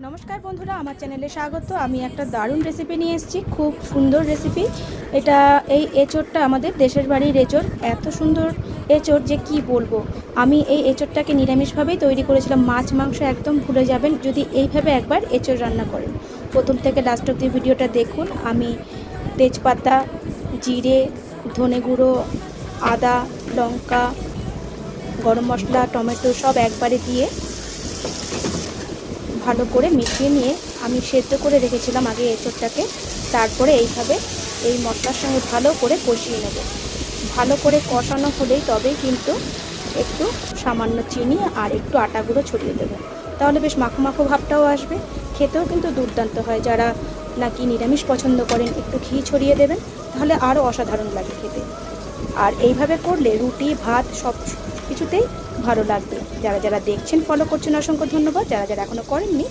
নমস্কার বন্ধুরা, আমার চ্যানেলে স্বাগত। আমি একটা দারুণ রেসিপি নিয়ে এসেছি, খুব সুন্দর রেসিপি। এই এঁচোড়টা আমাদের দেশের বাড়ির এঁচোড়, এত সুন্দর এঁচোড় যে কি বলবো। আমি এই এঁচোড়টাকে নিরামিষভাবেই তৈরি করেছিলাম। মাছ মাংস একদম ভুলে যাবেন যদি এইভাবে একবার এঁচোড় রান্না করেন। প্রথম থেকে লাস্ট অবধি ভিডিওটা দেখুন। আমি তেজপাতা, জিরে, ধনে গুঁড়ো, আদা, লঙ্কা, গরম মশলা, টমেটো সব একবারে দিয়ে ভালো করে মিশিয়ে নিয়ে আমি সেদ্ধ করে রেখেছিলাম আগে এঁচোড়টাকে। তারপরে এইভাবে এই মশলার সঙ্গে ভালো করে কষিয়ে নেব। ভালো করে কষানো হলেই তবেই কিন্তু একটু সামান্য চিনি আর একটু আটা গুঁড়ো ছড়িয়ে দেবো, তাহলে বেশ মাখো মাখো ভাবটাও আসবে। খেতেও কিন্তু দুর্দান্ত হয়। যারা নাকি নিরামিষ পছন্দ করেন একটু ঘি ছড়িয়ে দেবেন, তাহলে আরও অসাধারণ লাগে খেতে। আর এইভাবে করলে রুটি ভাত সব কিছুতেই ভালো লাগবে। যারা যারা দেখছেন ফলো করছেন অসংখ্য ধন্যবাদ। যারা যারা এখনও করেননি